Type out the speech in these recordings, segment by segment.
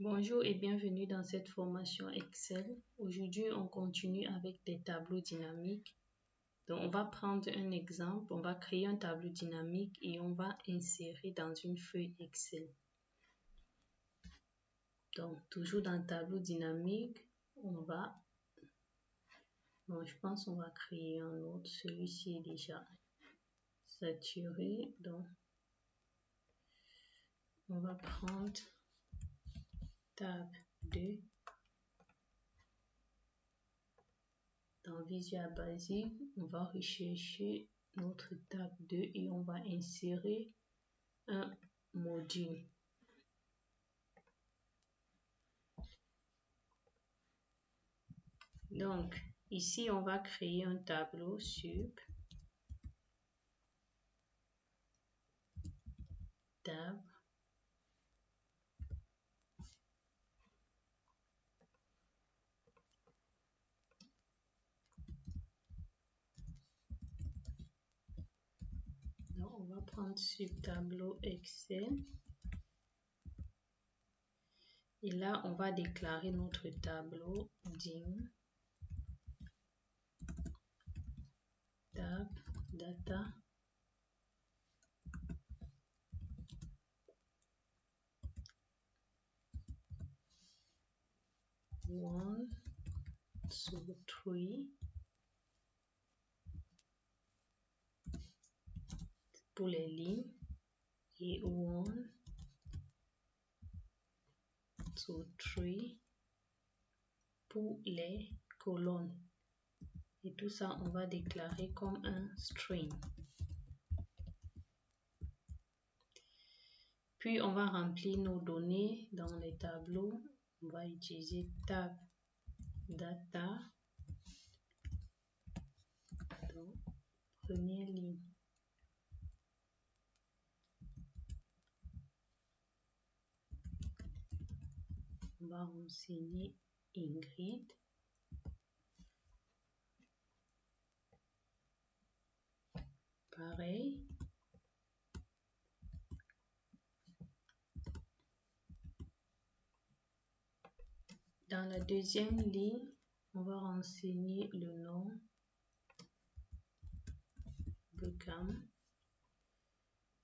Bonjour et bienvenue dans cette formation Excel. Aujourd'hui, on continue avec des tableaux dynamiques. Donc, on va prendre un exemple, on va créer un tableau dynamique et on va insérer dans une feuille Excel. Donc, toujours dans le tableau dynamique, je pense qu'on va créer un autre. Celui-ci est déjà saturé, donc on va prendre table 2. Dans Visual Basic, on va rechercher notre table 2 et on va insérer un module. Donc, ici, on va créer un tableau sup, tab, donc on va prendre sup tableau Excel. Et là, on va déclarer notre tableau dim tab data one, two, three pour les lignes et one, two, three pour les colonnes. Et tout ça, on va déclarer comme un string. Puis, on va remplir nos données dans les tableaux. On va utiliser tab data. Donc, première ligne. On va renseigner Ingrid. Pareil. Dans la deuxième ligne, on va renseigner le nom Beckham.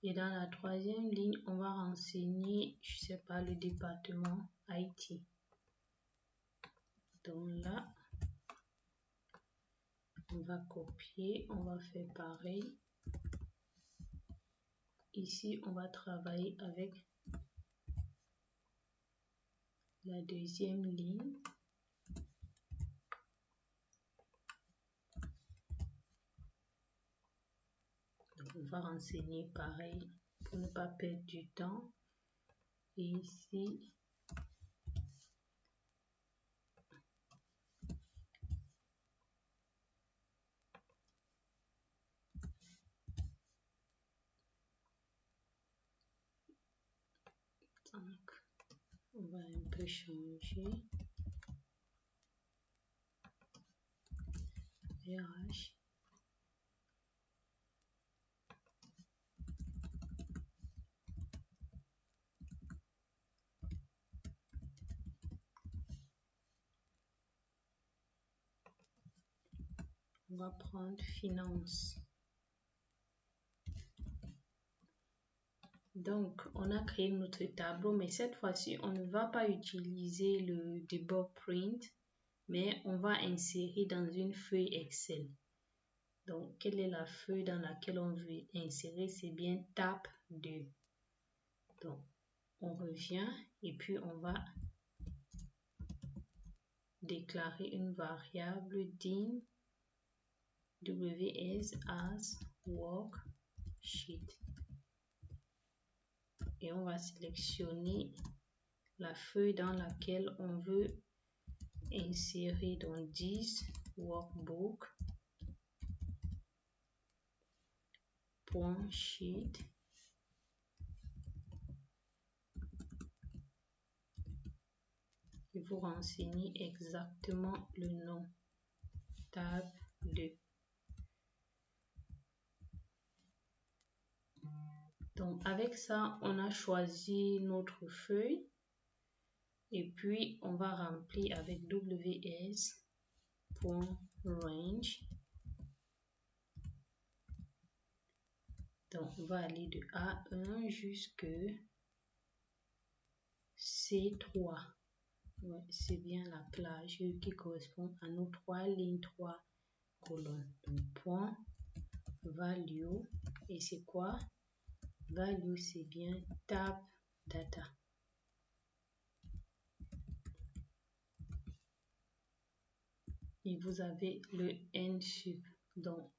Et dans la troisième ligne, on va renseigner, je sais pas, le département IT. Donc là, on va copier, on va faire pareil. Ici, on va travailler avec la deuxième ligne. Donc, on va renseigner pareil pour ne pas perdre du temps. Et ici, on va un peu changer. RH. On va prendre finance. Donc, on a créé notre tableau, mais cette fois-ci, on ne va pas utiliser le debug print, mais on va insérer dans une feuille Excel. Donc, quelle est la feuille dans laquelle on veut insérer? C'est bien tab 2. Donc, on revient et puis on va déclarer une variable dim ws as worksheet. Et on va sélectionner la feuille dans laquelle on veut insérer donc 10 workbook .sheet et vous renseignez exactement le nom tab 2. Donc avec ça, on a choisi notre feuille. Et puis, on va remplir avec ws.range. Donc, on va aller de A1 jusqu'à C3. Ouais, c'est bien la plage qui correspond à nos 3 lignes, 3 colonnes. Donc, point value. Et c'est quoi? Value, c'est bien tab data. Et vous avez le n-sub. Donc,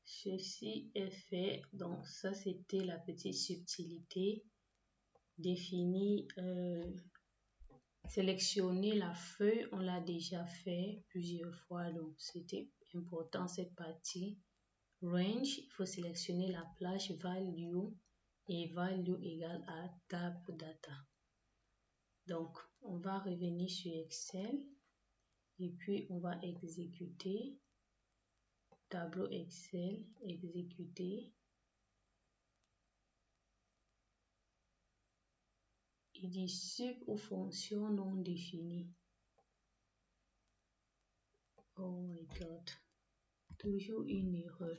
ceci est fait. Donc, ça, c'était la petite subtilité. Définir, sélectionner la feuille, on l'a déjà fait plusieurs fois. Donc, c'était important cette partie. Range, il faut sélectionner la plage value et value égale à tab data. Donc, on va revenir sur Excel et puis on va exécuter. Tableau Excel, exécuter. Il dit sub ou fonction non définie. Oh my god, toujours une erreur.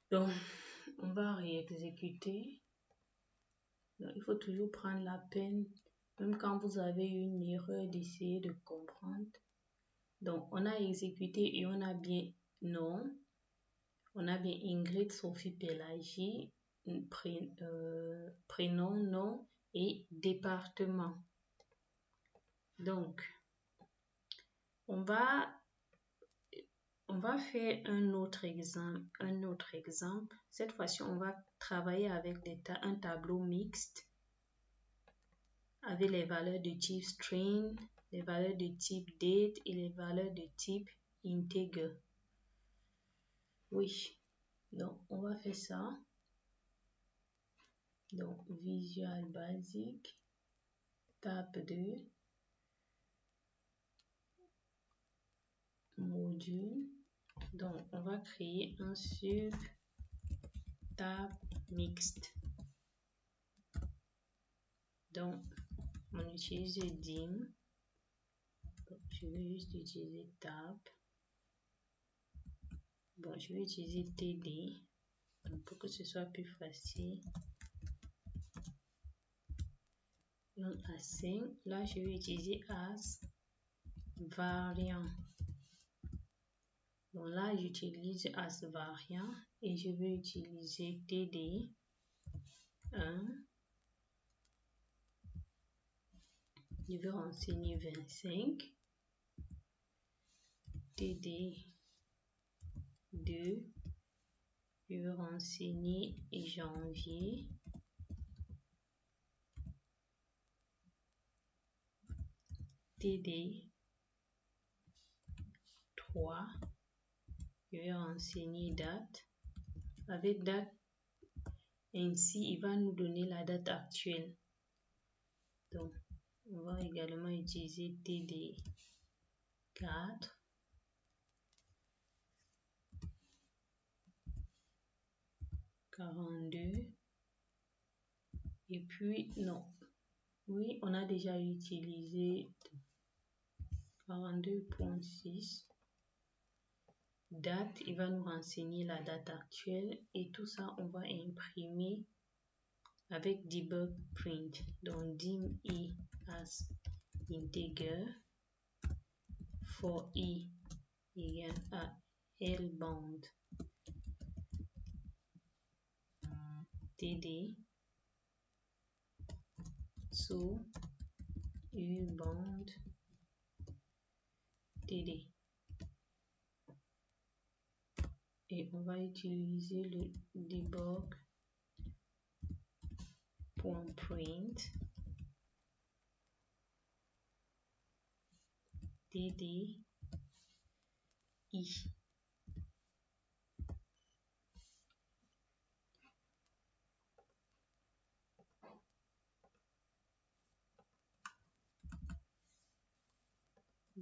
Donc, on va réexécuter. Donc, il faut toujours prendre la peine, même quand vous avez une erreur, d'essayer de comprendre. Donc, on a exécuté et on a bien nom. On a bien Ingrid, Sophie, Pélagie, prénom, nom et département. Donc, on va faire un autre exemple. Cette fois-ci, on va travailler avec un tableau mixte avec les valeurs de type string, les valeurs de type date et les valeurs de type integer. Oui, donc on va faire ça. Donc, Visual Basic, tab 2, module. Donc, on va créer un sub tab mixte. Donc, on utilise dim. Donc, je vais juste utiliser tab. Bon, je vais utiliser td. Donc, pour que ce soit plus facile. Donc, assign. Là, je vais utiliser as variant. Donc là, j'utilise as variant et je vais utiliser td 1. Je vais renseigner 25. td 2. Je vais renseigner janvier. td 3. Je vais renseigner date. Avec date, ainsi, il va nous donner la date actuelle. Donc, on va également utiliser td 4. Et puis, non. Oui, on a déjà utilisé 42.6. Date, il va nous renseigner la date actuelle. Et tout ça, on va imprimer avec debug print. Donc, dim i as integer for i égale à lbound td sous ubound td. Et on va utiliser le debug.print. DDI.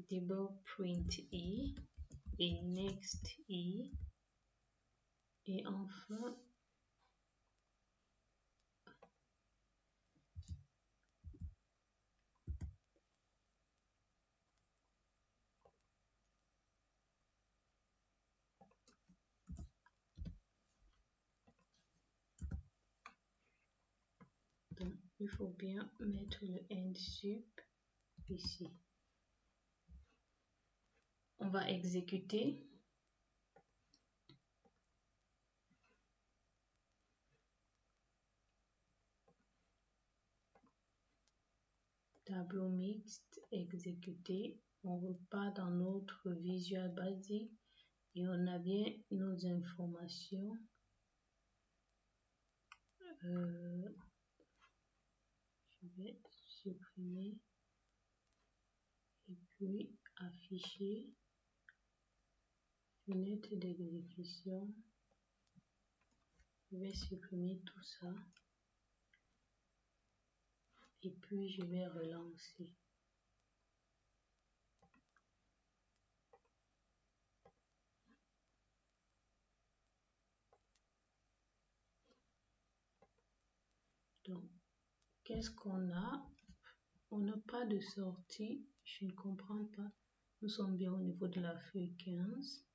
Debug print I et next I et enfin donc il faut bien mettre le end sup ici. On va exécuter. Tableau mixte, exécuté. On repart dans notre Visual Basic et on a bien nos informations. Je vais supprimer et puis afficher. Fenêtre d'exécution. Je vais supprimer tout ça. Et puis je vais relancer. Donc, qu'est-ce qu'on a? On n'a pas de sortie. Je ne comprends pas. Nous sommes bien au niveau de la feuille 15.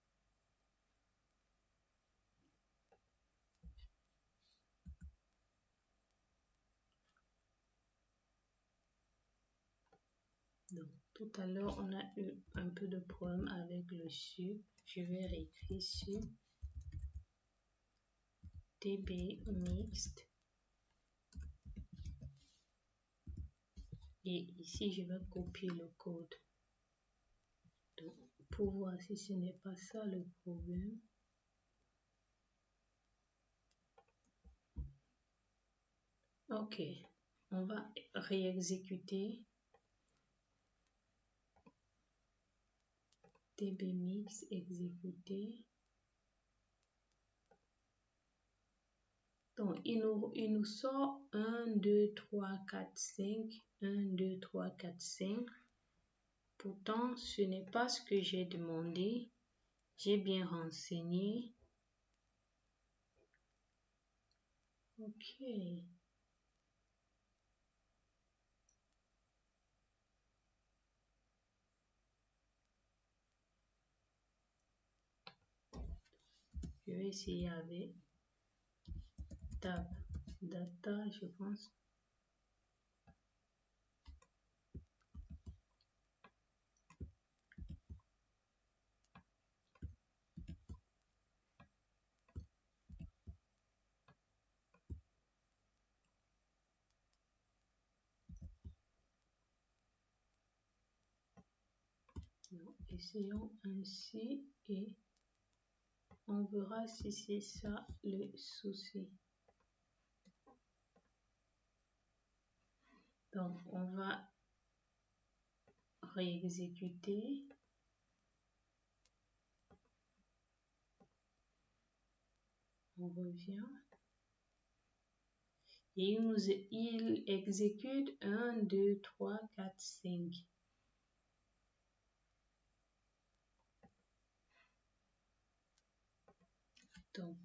Donc, tout à l'heure, on a eu un peu de problème avec le sup. Je vais réécrire sup db mixte. Et ici, je vais copier le code. Donc, pour voir si ce n'est pas ça le problème. Ok, on va réexécuter dbmix exécuter. Donc, il nous sort 1, 2, 3, 4, 5. 1, 2, 3, 4, 5. Pourtant, ce n'est pas ce que j'ai demandé. J'ai bien renseigné. Ok. Je vais essayer avec tab data, je pense. Non, essayons ainsi et on verra si c'est ça le souci. Donc, on va réexécuter. On revient. Et il exécute 1, 2, 3, 4, 5. Donc,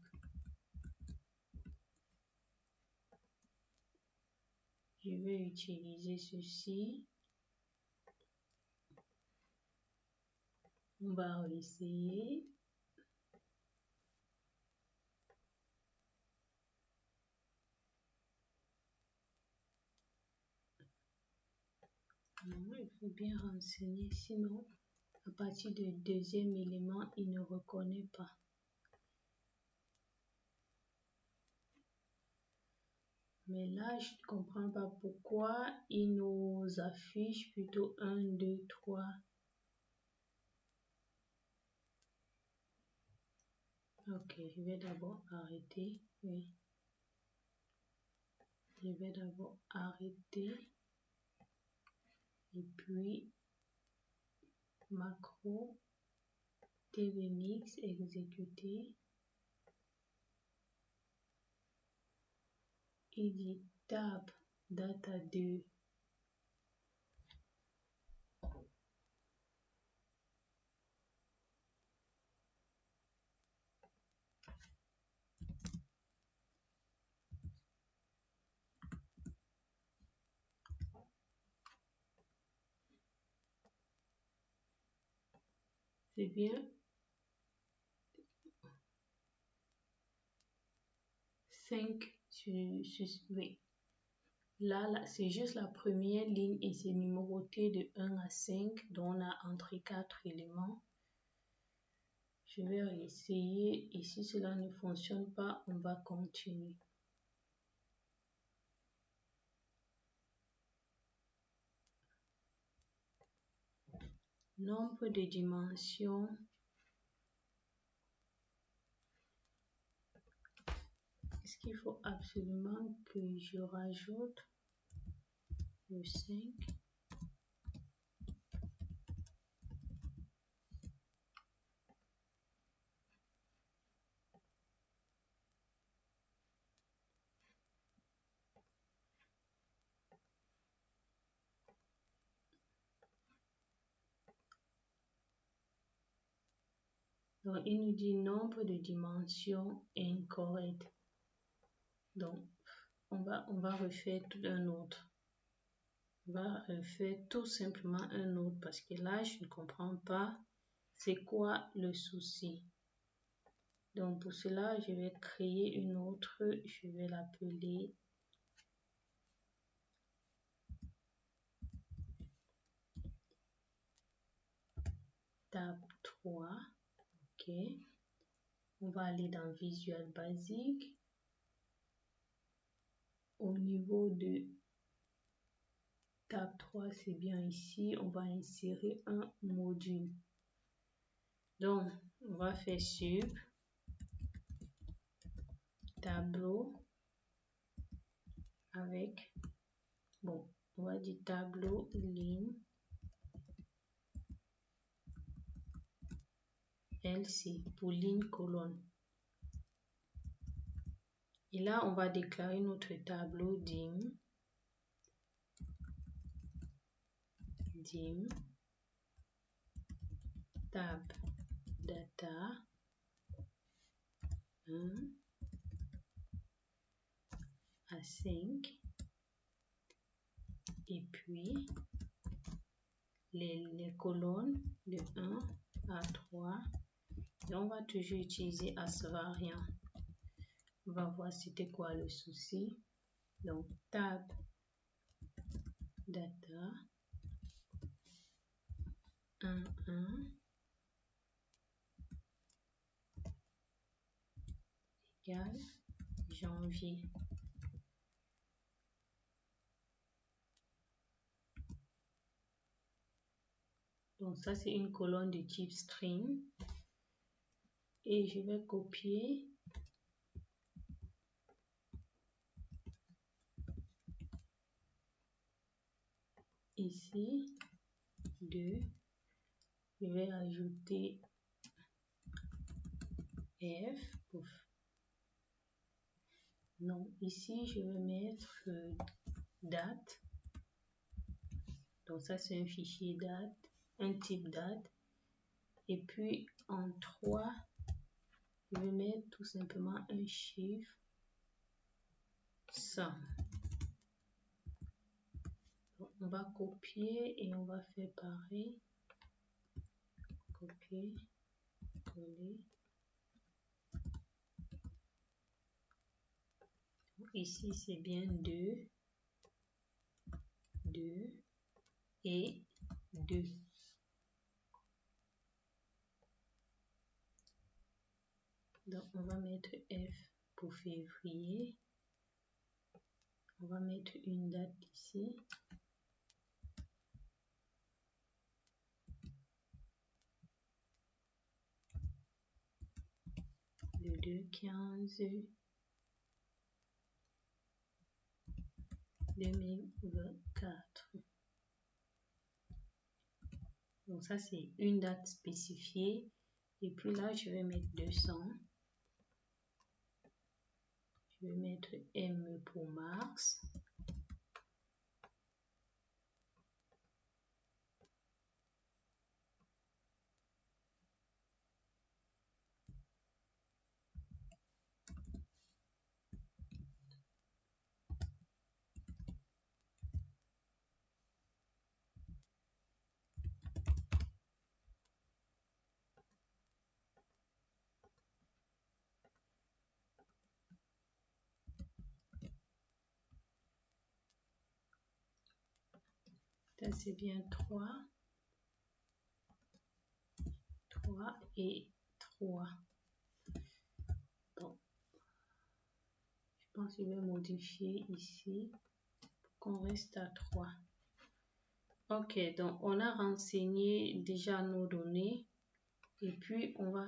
je vais utiliser ceci. On va essayer. Non, il faut bien renseigner, sinon, à partir du deuxième élément, il ne reconnaît pas. Mais là, je ne comprends pas pourquoi il nous affiche plutôt 1, 2, 3. Ok, je vais d'abord arrêter. Oui. Je vais d'abord arrêter. Et puis, macro, tvmix, exécuter, edit tab data 2, c'est bien 5 oui. Là c'est juste la première ligne et c'est numéroté de 1 à 5, donc on a entré 4 éléments. Je vais essayer et si cela ne fonctionne pas, on va continuer. Nombre de dimensions. Est-ce qu'il faut absolument que je rajoute le 5? Donc, il nous dit nombre de dimensions incorrect. Donc, on va refaire tout un autre. On va refaire tout simplement un autre parce que là, je ne comprends pas c'est quoi le souci. Donc, pour cela, je vais créer une autre. Je vais l'appeler tab 3. OK. On va aller dans Visual Basic. Au niveau de tab 3, c'est bien ici. On va insérer un module. Donc, on va faire sub tableau avec, bon, on va dire tableau ligne LC pour ligne colonne. Et là, on va déclarer notre tableau dim tab data 1 à 5 et puis les colonnes de 1 à 3 et on va toujours utiliser asvariant. On va voir c'était quoi le souci. Donc tab data 1 égale janvier. Donc ça c'est une colonne de type string et je vais copier ici 2. Je vais ajouter F pour... Non, ici je vais mettre date. Donc ça c'est un fichier date, un type date. Et puis en 3, je vais mettre tout simplement un chiffre 100. Donc, on va copier et on va faire pareil. Copier, coller. Ici c'est bien 2 et 2. Donc on va mettre F pour février. On va mettre une date ici. Le 2/15/2024. Donc ça, c'est une date spécifiée. Et puis là, je vais mettre 200. Je vais mettre M pour mars. Ça, c'est bien 3 et 3. Donc, je pense que je vais modifier ici pour qu'on reste à 3. Ok, donc on a renseigné déjà nos données et puis on va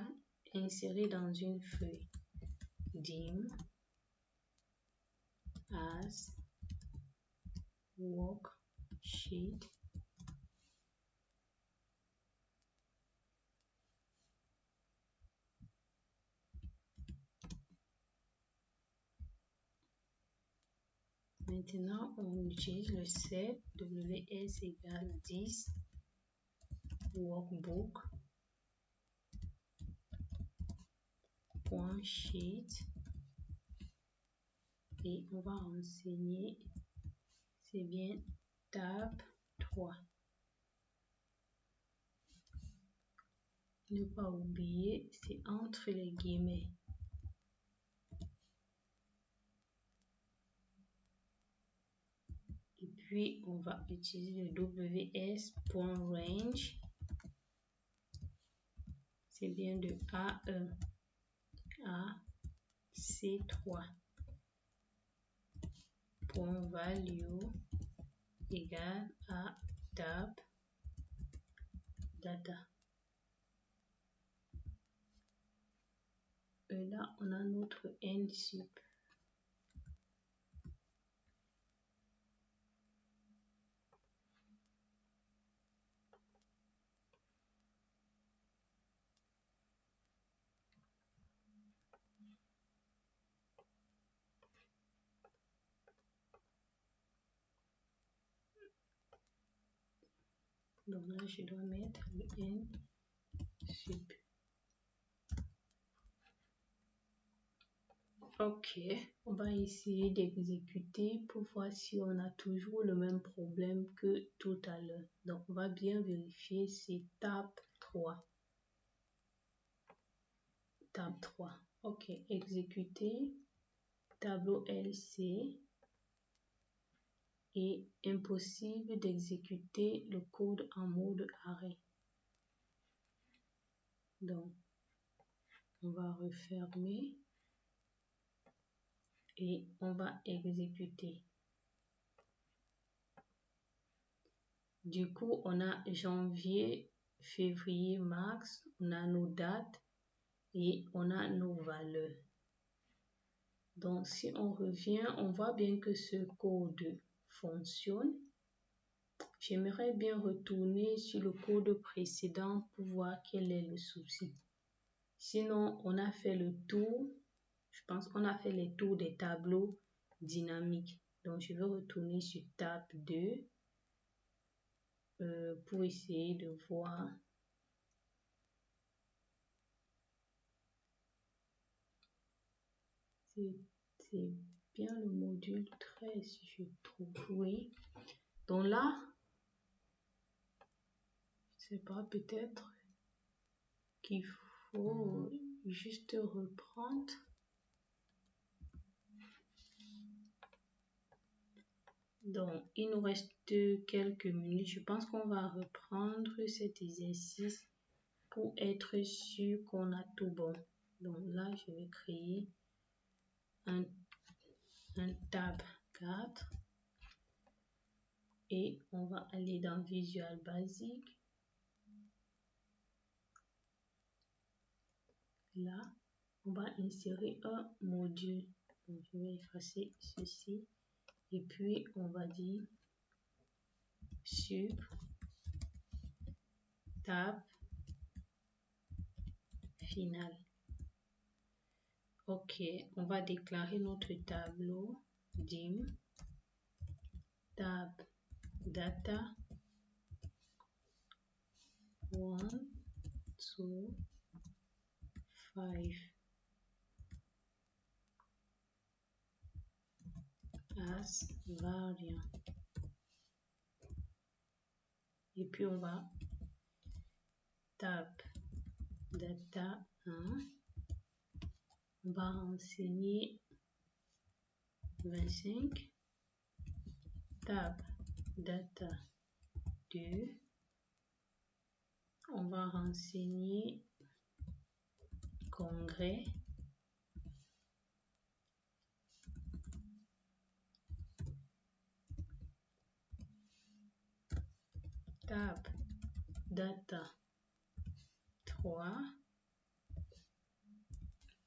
insérer dans une feuille dim as worksheet. Maintenant, on utilise le set ws égale 10 workbook.sheet et on va renseigner, c'est bien tab 3. Ne pas oublier, c'est entre les guillemets. Et puis, on va utiliser le ws.range. C'est bien de A1 à C3. Point value égale à tab data. Et là, on a notre end sup. Donc là, je dois mettre le end sup. Ok, on va essayer d'exécuter pour voir si on a toujours le même problème que tout à l'heure. Donc, on va bien vérifier, c'est tab 3. Tab 3. Ok, exécuter. Tableau LC. Et impossible d'exécuter le code en mode arrêt. Donc, on va refermer et on va exécuter. Du coup, on a janvier, février, mars, on a nos dates et on a nos valeurs. Donc, si on revient, on voit bien que ce code fonctionne. J'aimerais bien retourner sur le code précédent pour voir quel est le souci. Sinon, on a fait le tour. Je pense qu'on a fait les tours des tableaux dynamiques. Donc, je vais retourner sur tab 2 pour essayer de voir. C'est bien le module 13, je trouve. Oui. Donc là, je ne sais pas, peut-être qu'il faut juste reprendre. Donc, il nous reste quelques minutes. Je pense qu'on va reprendre cet exercice pour être sûr qu'on a tout bon. Donc là, je vais créer un tab 4 et on va aller dans Visual Basic. Là, on va insérer un module. Donc, je vais effacer ceci et puis on va dire sup tab final. Ok, on va déclarer notre tableau dim tab data 1, 2, 5 as variant. Et puis on va tab data 1, on va renseigner 25, tab data 2, on va renseigner congrès, tab data 3,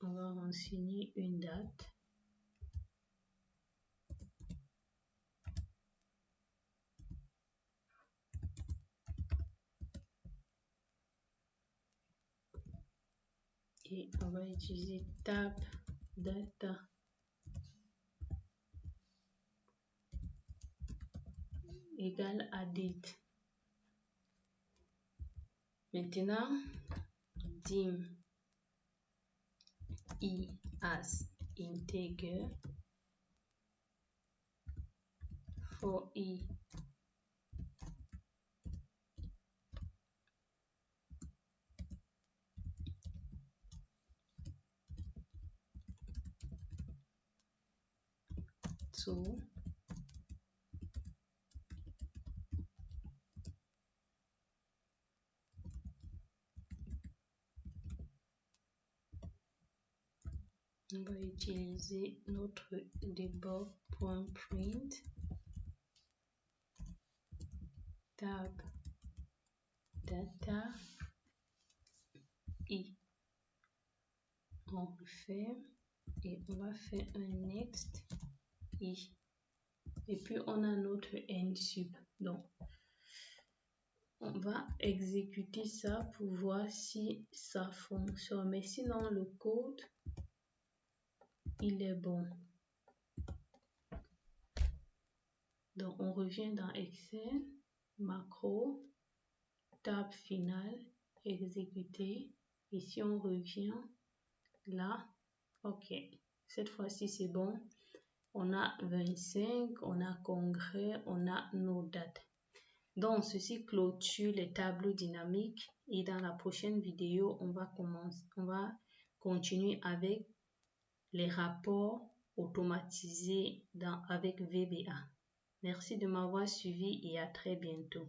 on va renseigner une date, et on va utiliser tab data égale à date. Maintenant, dim I as integer for I to on va utiliser notre debug.print tab data I. On referme et on va faire un next I. Et puis on a notre nsub. Donc on va exécuter ça pour voir si ça fonctionne. Mais sinon le code il est bon. Donc on revient dans Excel, macro, tab final, exécuter. Ici on revient là. Ok, cette fois-ci c'est bon. On a 25, on a congrès, on a nos dates. Donc ceci clôture les tableaux dynamiques et dans la prochaine vidéo on va continuer avec les rapports automatisés avec VBA. Merci de m'avoir suivi et à très bientôt.